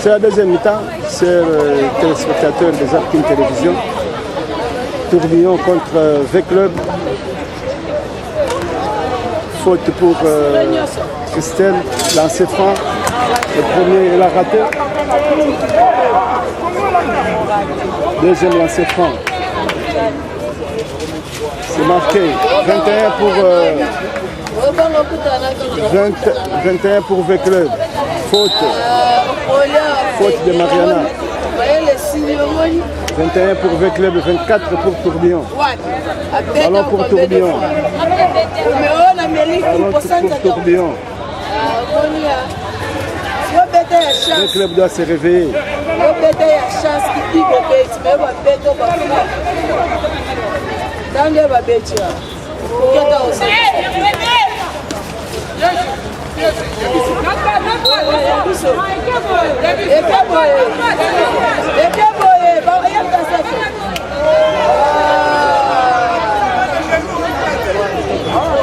C'est la deuxième mi-temps, c'est le téléspectateur des Apkin Télévision. Tourbillon contre V-Club. Faute pour Christelle, lancé franc. Le premier, il a raté. Deuxième lancé franc. C'est marqué 21 pour V-Club. Faute de Mariana. 21 pour V-Club, 24 pour Tourbillon. Ballon pour Tourbillon. Ballon pour Tourbillon. Le club doit se réveiller.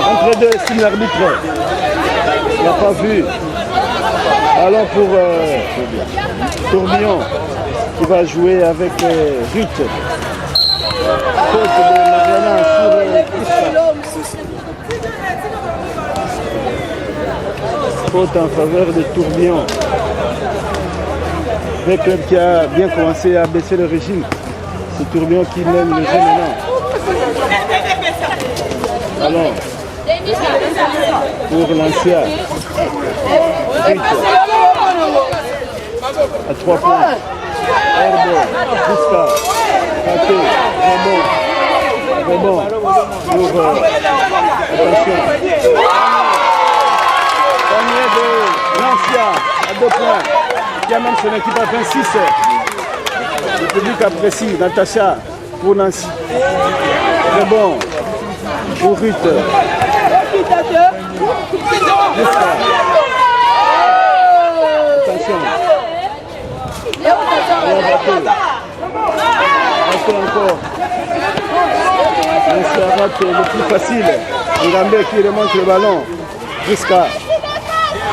Entre les deux, estime l'arbitre. Il n'a pas vu. Allons pour Tourbillon qui va jouer avec Ruth. Faute de Mariana sur faute en faveur de Tourbillon. Le club qui a bien commencé à baisser le régime. C'est Tourbillon qui mène le jeu maintenant. Allons pour Lancia. À 3 points. Herbo, Jusca, Paté, Rebond pour attention. Panier de Lancia à 2 points. Qui amène son équipe à 26. Le public apprécie. Natacha pour Nancy. Rebond pour Ruth. Attention. Encore. C'est rate le plus facile. Ngambé qui remonte le ballon. Jusqu'à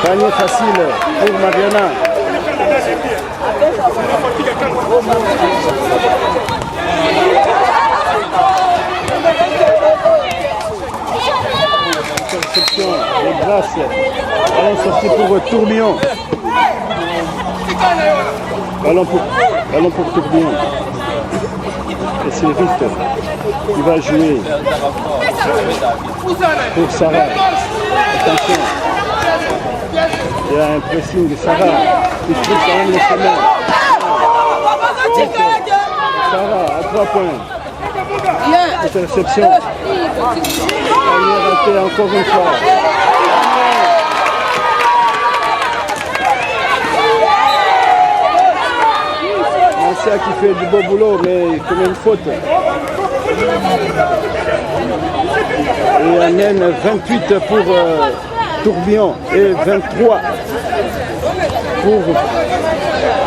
panier facile pour Mariana. Interception de Grasse. Ballon sorti pour Tourbillon. Ballon pour Tourbillon. Et c'est Ruth qui va jouer pour Sarah. Attention. Il y a un pressing de Sarah qui trouve quand même le chemin. Sarah à 3 points. Interception. Elle est ratée encore une fois. Lancia qui fait du beau boulot, mais comme une faute. Et amène 28 pour Tourbillon et 23 pour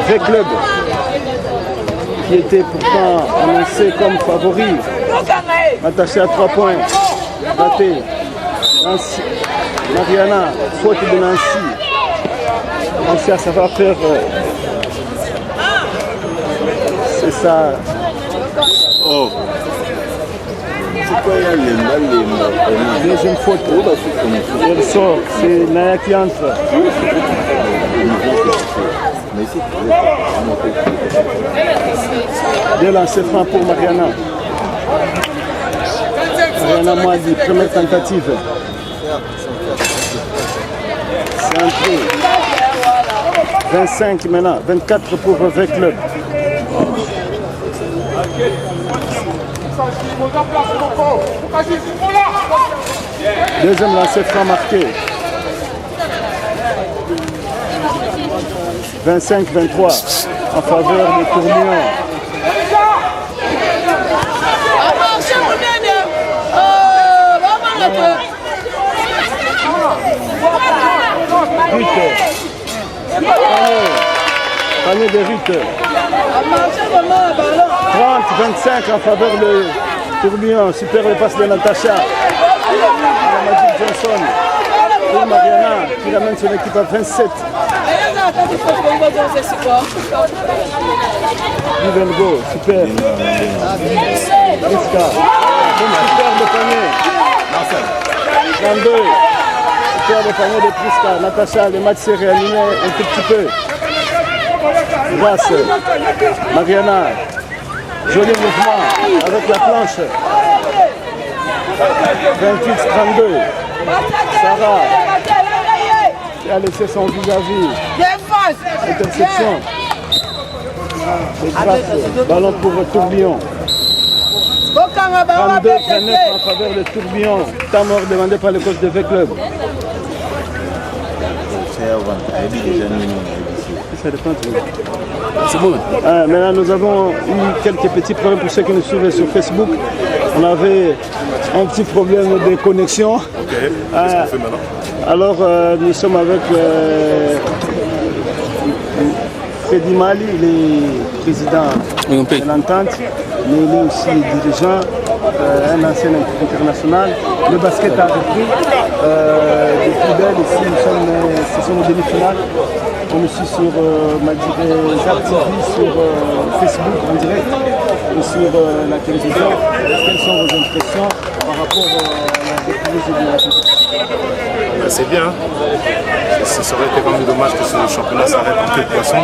V-Club, qui était pourtant annoncé comme favori. Attaché à 3 points. Raté. Nancy. Mariana, faute de Nancy. Nancy, ça va faire. C'est ça. Oh. C'est quoi les deuxième faute. Elle sort. C'est Naya qui entre. Deux lancers francs pour Mariana. Mariana Moadi, première tentative. C'est entré. 25 maintenant, 24 pour V-Club. Deuxième lancer franc marqué. 25-23 en faveur de Tourbillon. Panier de Ruth. 30-25 en faveur de Tourbillon. Super le passe de Natacha. Magic Johnson. Et Mariana qui ramène son équipe à 27. Go, super. Priska. Super de panier. 32. Super de panier de Priska. Natacha, le match s'est réanimé un tout petit peu. Grâce. Mariana. Joli mouvement avec la planche. 28-32. Sarah qui a laissé son vis-à-vis. Intersection. Ballon pour le tourbillon. 32-29 en faveur du tourbillon. Temps mort demandé par le coach de V-Club. C'est bon. Maintenant, nous avons eu quelques petits problèmes pour ceux qui nous suivent sur Facebook. On avait un petit problème de connexion. Qu'est-ce qu'on fait maintenant? Alors, nous sommes avec Freddy Mali, il est président de l'entente, mais il est aussi dirigeant, un ancien international. Le basket a repris. Des plus belles ici, ce sont nos demi-finales. On est ici sur Zap TV, sur Facebook en direct et sur la télévision. Quelles sont vos impressions par rapport à la reprise de la compétition? C'est bien. Ça aurait été vraiment dommage que ce championnat s'arrête en queue de poisson.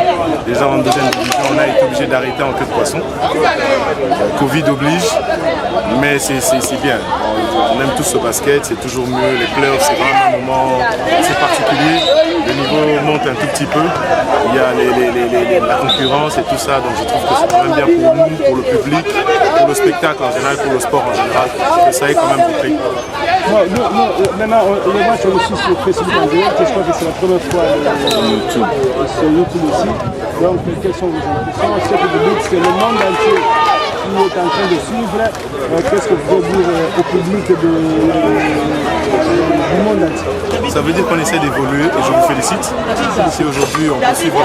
Déjà en deuxième division, on a été obligé d'arrêter en queue de poisson. Covid oblige, mais c'est bien. On aime tous ce basket, c'est toujours mieux. Les playoffs, c'est vraiment un moment assez particulier. Le niveau monte un tout petit peu. Il y a la concurrence et tout ça, donc je trouve que c'est quand même bien pour nous, pour le public, pour le spectacle en général, pour le sport en général, que ça ait quand même repris. Maintenant, le match on le suit sur Facebook en direct, je crois que c'est la première fois sur YouTube aussi. Donc, quelles sont vos impressions? Ce que vous dites, c'est le monde entier qui est en train de suivre. Qu'est-ce que vous pouvez dire au public du monde entier? Ça veut dire qu'on essaie d'évoluer et je vous félicite. Si aujourd'hui on peut suivre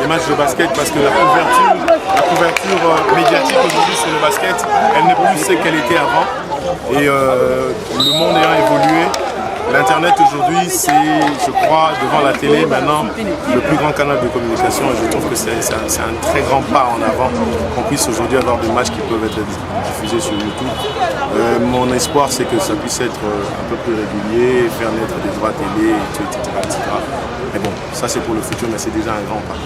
les matchs de basket parce que la couverture médiatique aujourd'hui sur le basket, elle n'est plus ce qu'elle était avant. Et le monde ayant évolué, l'internet aujourd'hui c'est, je crois, devant la télé maintenant, le plus grand canal de communication et je trouve que c'est un très grand pas en avant qu'on puisse aujourd'hui avoir des matchs qui peuvent être diffusés sur YouTube. Mon espoir c'est que ça puisse être un peu plus régulier, faire naître des droits télé, etc. Mais bon, ça c'est pour le futur, mais c'est déjà un grand pas,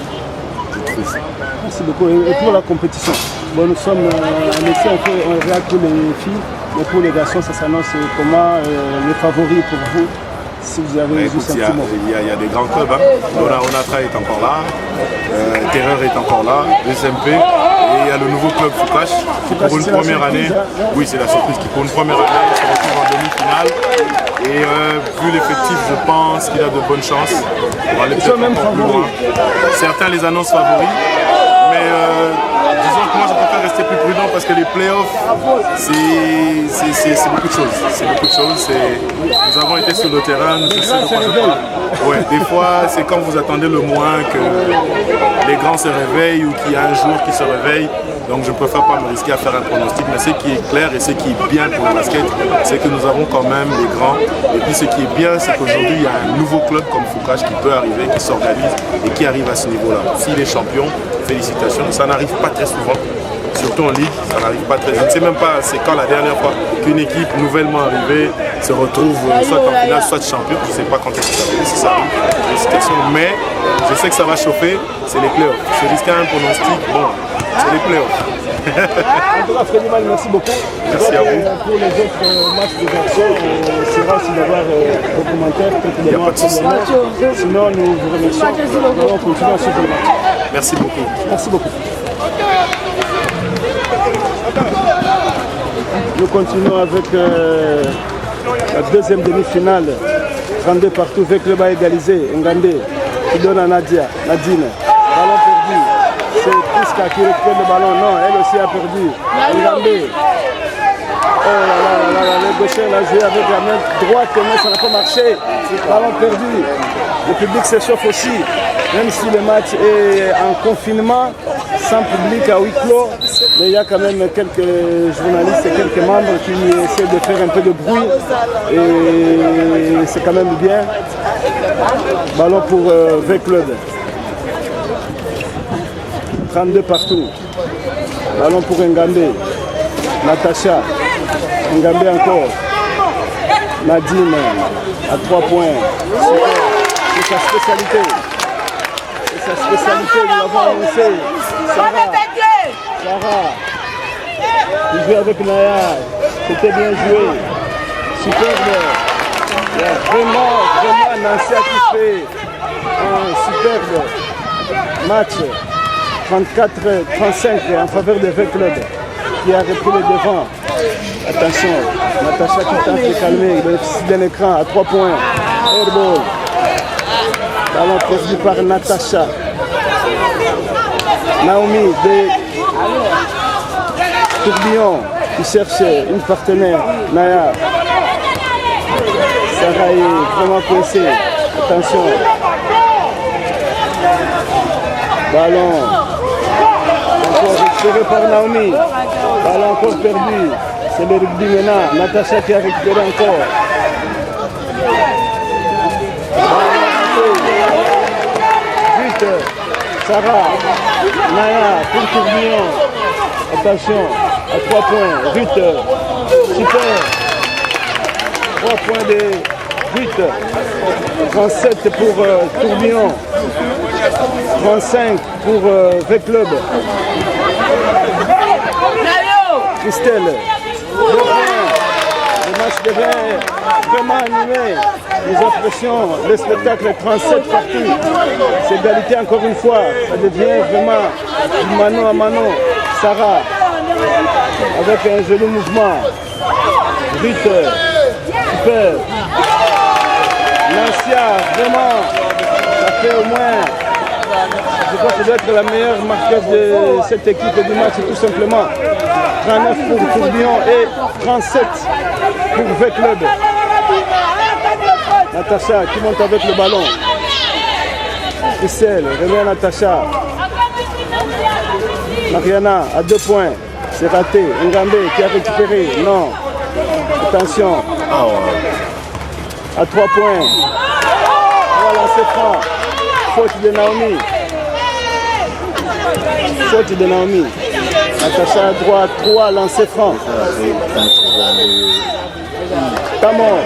je trouve. Merci beaucoup. Et pour la compétition, bon, nous sommes en essai, on regarde pour les filles. Mais pour les garçons, ça s'annonce comment les favoris pour vous, si vous avez vu ça? Il y a des grands clubs, hein. Onatra est encore là, Terreur est encore là, SMP, et il y a le nouveau club Foucache qui pour une première année, oui c'est la surprise, qui pour une première année se retrouve en demi-finale. Et vu l'effectif, je pense qu'il a de bonnes chances pour aller peut-être encore plus loin. Certains les annoncent favoris, mais disons que moi je préfère rester plus prudent parce que les playoffs, c'est beaucoup de choses. C'est beaucoup de choses. Nous avons été sur le terrain, nous savons de quoi je parle. Ouais, des fois, c'est quand vous attendez le moins que les grands se réveillent ou qu'il y a un jour qui se réveille. Donc je ne préfère pas me risquer à faire un pronostic. Mais ce qui est clair et ce qui est bien pour le basket, c'est que nous avons quand même les grands. Et puis ce qui est bien, c'est qu'aujourd'hui, il y a un nouveau club comme Foucache qui peut arriver, qui s'organise et qui arrive à ce niveau-là. S'il est champion, félicitations. Ça n'arrive pas très souvent. Surtout en ligue, ça n'arrive pas très. Je ne sais même pas c'est quand la dernière fois qu'une équipe nouvellement arrivée se retrouve soit en finale, soit champion. Je ne sais pas quand est-ce que ça arrive, si ça arrive, mais je sais que ça va chauffer, c'est les playoffs. Je risque un pronostic, bon, c'est les playoffs. En tout cas, Freddy Mali, merci beaucoup. Merci à vous. Pour les autres matchs de garçons, on essaiera aussi d'avoir vos commentaires. Il n'y a pas de souci. Sinon, nous vous remercions. On continue à suivre le match. Merci beaucoup. Merci beaucoup. Nous continuons avec la deuxième demi-finale. 32 partout, V-Club a égalisé. Ngandé qui donne à Nadine. Ballon perdu. C'est Priska qui récupère le ballon. Non, elle aussi a perdu. Ngandé. Le gaucher l'a joué avec la main droite, mais ça n'a pas marché. Ballon perdu. Le public s'échauffe aussi. Même si le match est en confinement, sans public à huis clos, mais il y a quand même quelques journalistes et quelques membres qui essaient de faire un peu de bruit. Et c'est quand même bien. Ballon pour V-Club. 32 partout. Ballon pour Ngambé. Natacha. Ngambé encore. Nadine à 3 points. C'est sa spécialité. C'est sa spécialité, nous l'avons annoncé. Sarah. Il joue avec Naya. C'était bien joué. Superbe. Vraiment, Nancy a tout fait. Un superbe match. 34-35 en faveur de V-Club qui a repris le devant. Attention, Natacha qui tente de calmer, il bénéficie d'un écran à 3 points. Airball. Ballon perdu par Natacha. Naomi de Tourbillon qui cherche une partenaire. Naya. Sarah est vraiment coincée. Attention. Ballon. Encore récupéré par Naomi. Ballon encore perdu. C'est le rugby maintenant. Natacha qui a récupéré encore. Vite. Sarah. Naya pour Tourbillon. Attention. À 3 points. Vite. Super. 3 points de vite. 37 pour Tourbillon. 35 pour V-Club. Christelle. Le match devient vraiment animé. Nous apprécions le spectacle 37 partout. C'est égalité encore une fois. Ça devient vraiment du mano à mano. Sarah avec un joli mouvement. Vite. Super. Lancia, vraiment. Ça fait au moins. Je crois que ça doit être la meilleure marqueuse de cette équipe du match, tout simplement. 39 pour Tourbillon et 37 pour V-Club. Natacha qui monte avec le ballon. Christelle remet Natacha. Mariana à 2 points. C'est raté. Ngambé qui a récupéré. Non. Attention. À 3 points. Voilà, c'est franc. Faute de Naomi. Faute de Naomi. Natacha à droite, 3 lancers francs. Tamor.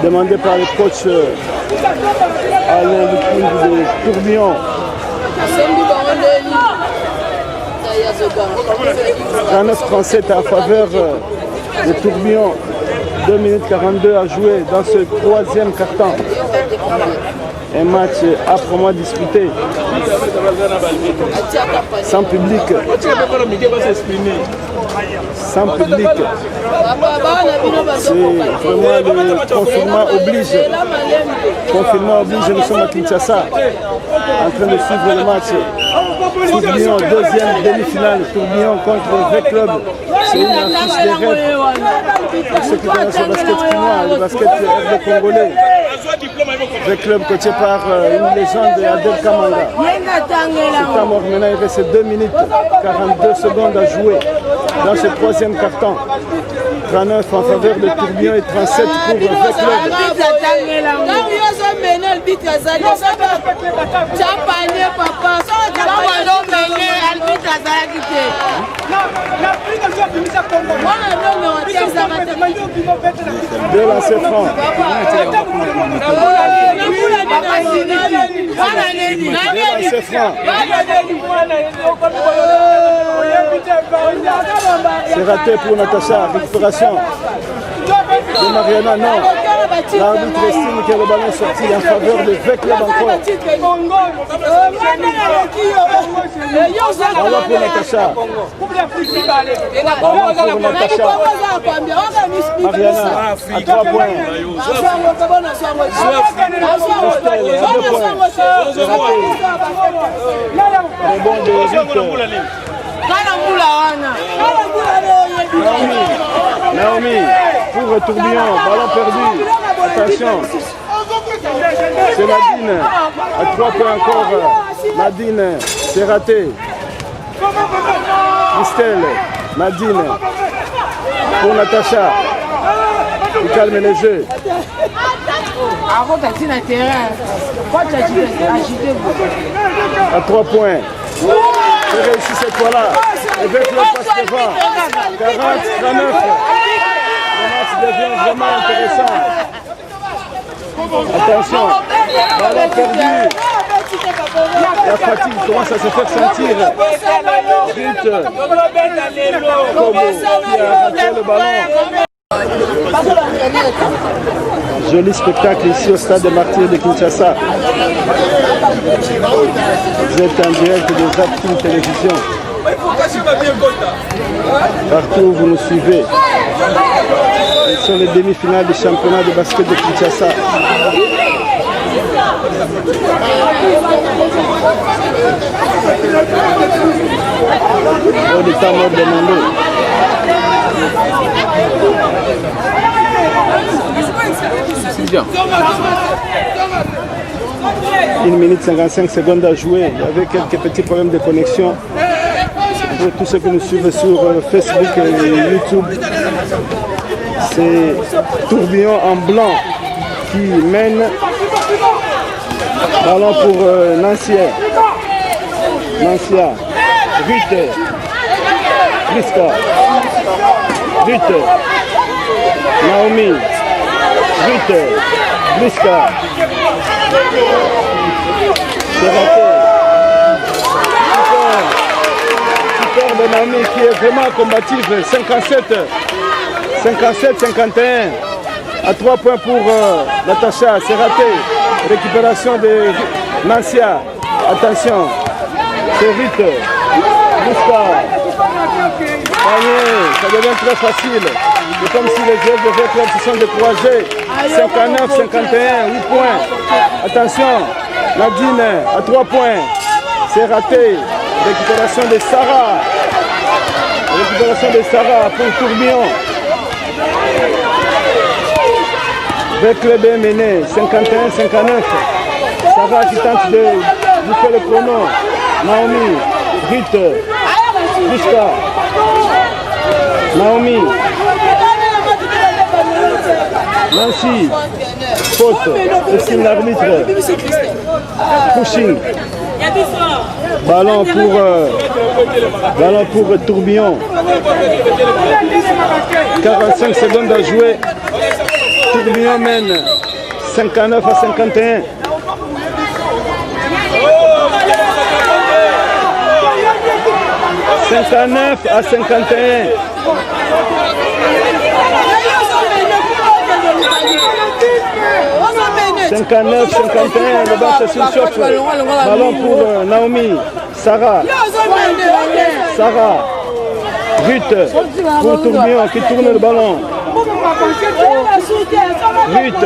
Demandé par le coach Alain Lupin de Tourbillon. 39-37 en faveur de Tourbillon. 2 minutes 42 à jouer dans ce 3e quart-temps. Un match âprement disputé. Sans public. Sans public. C'est vraiment le confinement oblige. Confinement oblige, nous sommes à Kinshasa. En train de suivre le match. Tourbillon, 2e demi-finale. Tourbillon contre V-Club. C'est une affiche de rêve. Pour ceux qui connaissent le basket chinois, le basket RD congolais. V-Club coaché par une légende, Adel Kamanga. C'est temps mort. Maintenant, il reste 2 minutes 42 secondes à jouer dans ce 3e quart-temps. 39 en faveur de Tourbillon et 37 pour V-Club. Deux lancers francs. C'est raté pour Natacha. Récupération de Mariana, non. L'arbitre estime que le ballon est sorti en faveur de V-Club encore. Ballon pour Natacha. Ballon pour Natacha. Mariana à 3 points. Très bon de Victor. Naomi, pour Tourbillon, ballon perdu. Attention. C'est Nadine. À 3 points encore. Nadine, c'est raté. Christelle, Nadine. Pour Natacha. Il calme les jeux. À 3 points. C'est réussi cette fois-là. Et avec le passe devant. 40-39. Le match devient vraiment intéressant. Attention. Ballon perdu. La fatigue commence à se faire sentir. Vite. Kobo qui a raté le ballon. Joli spectacle ici au stade des Martyrs de Kinshasa. Vous êtes en direct de Zaptoum Télévision. Partout où vous nous suivez. Ce sont les demi-finales du championnat de basket de Kinshasa. Bon état mort demandé. Une minute 55 secondes à jouer. Il y avait quelques petits problèmes de connexion. Pour tous ceux qui nous suivent sur Facebook et YouTube, c'est Tourbillon en blanc qui mène. Ballon pour Nancia. Ruth. Priska. Ruth. Naomi. Ruth. Priska. C'est raté. Super de Naomi qui est vraiment combative. 57-51. À 3 points pour Natacha. C'est raté. Récupération de Nancia. Attention. C'est Ruth. Priska. Ça devient très facile. C'est comme si les joueurs de V-Club se sont découragés. 59-51, 8 points. Attention, Nadine à 3 points. C'est raté. Récupération de Sarah. Pour Tourbillon. V-Club est mené. 51-59. Sarah qui tente de bouffer le chrono. Naomi, Ruth, Priska. Naomi, Nancy, faute, estime l'arbitre, pushing, ballon pour Tourbillon, 45 secondes à jouer, Tourbillon mène 59-51. « 59-51. 59-51, le bas se surchauffe. Ballon pour Naomi. Sarah. Ruth pour Tourbillon qui tourne le ballon. Ruth.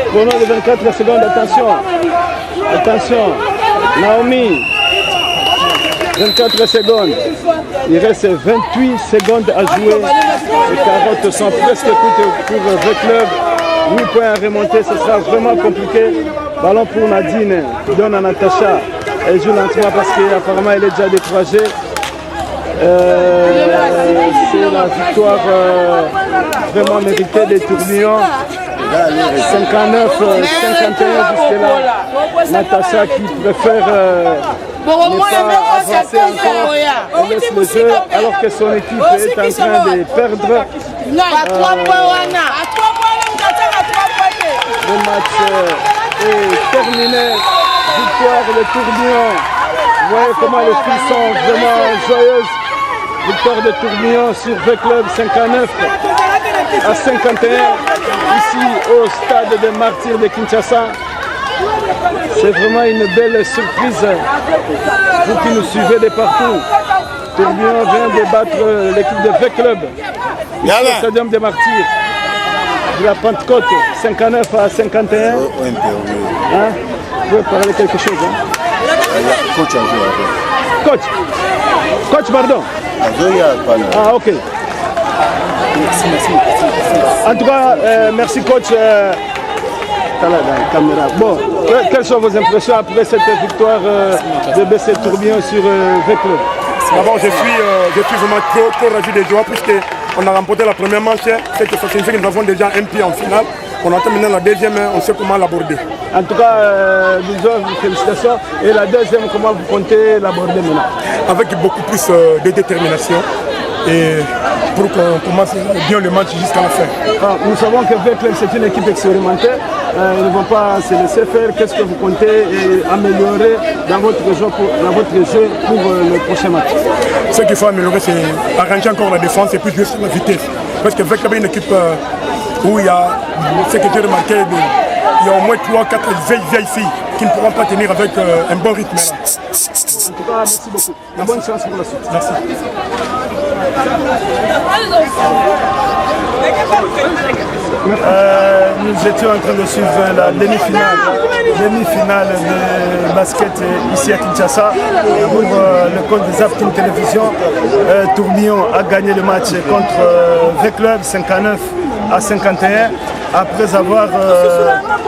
Chrono de 24 secondes, attention. Naomi. 24 secondes. Il reste 28 secondes à jouer. Les carottes sont presque toutes pour le club. 8 points à remonter, ce sera vraiment compliqué. Ballon pour Nadine qui donne à Natacha. Elle joue lentement parce qu'apparemment elle est déjà découragée. C'est la victoire vraiment méritée des Tourbillons. 59-51 jusque-là. Natacha qui préfère ne pas avancer encore. Elle laisse le jeu alors que son équipe est en train de perdre. Le match est terminé. Victoire de Tourbillon. Vous voyez comment les filles sont vraiment joyeuses. Victoire de Tourbillon sur V-Club 59 à 51. Ici au stade des Martyrs de Kinshasa. C'est vraiment une belle surprise. Vous qui nous suivez de partout. Tourbillon vient de battre l'équipe de V-Club. Ici au stadium des Martyrs. De la Pentecôte, 59 à 51. Hein? Vous pouvez parler quelque chose, hein? Coach. Coach, pardon. Ah, ok. En tout cas, merci coach. Caméra. Bon, quelles sont vos impressions après cette victoire de BC Tourbillon sur V-Club? D'abord, je suis vraiment trop ravi de joie puisqu'on a remporté la première manche. C'est que ça signifie que nous avons déjà un pied en finale. On attend maintenant la deuxième, on sait comment l'aborder. En tout cas, disons félicitations. Et la deuxième, comment vous comptez l'aborder maintenant? Avec beaucoup plus de détermination et pour qu'on commence bien le match jusqu'à la fin. Nous savons que V-Club, c'est une équipe expérimentée. Ils ne vont pas se laisser faire. Qu'est-ce que vous comptez améliorer dans votre jeu pour le prochain match? Ce qu'il faut améliorer, c'est arranger encore la défense et plus jouer sur la vitesse. Parce que V-Club est une équipe où il y a, ce que j'ai remarqué, il y a au moins 3-4 vieilles filles qui ne pourront pas tenir avec un bon rythme. En tout cas, merci beaucoup. Et bonne chance pour la suite. Merci. Nous étions en train de suivre la demi-finale de basket ici à Kinshasa pour le compte des Aptim Télévision. Tourbillon a gagné le match contre V-Club 59 à 51 après avoir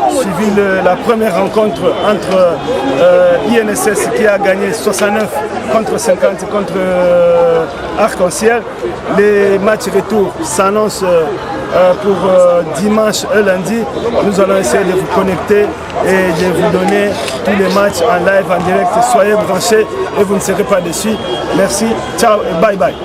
suivi la première rencontre entre INSS qui a gagné 69 contre 50 contre Arc-en-Ciel. Les matchs retour s'annoncent pour dimanche et lundi. Nous allons essayer de vous connecter et de vous donner tous les matchs en live, en direct. Soyez branchés et vous ne serez pas déçus. Merci, ciao et bye bye.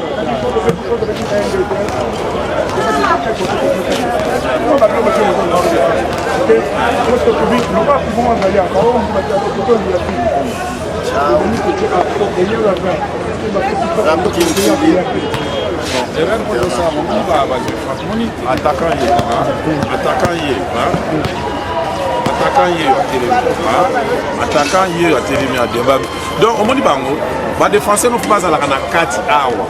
Donc on dit bango, les Français ne font pas à la 4 hours.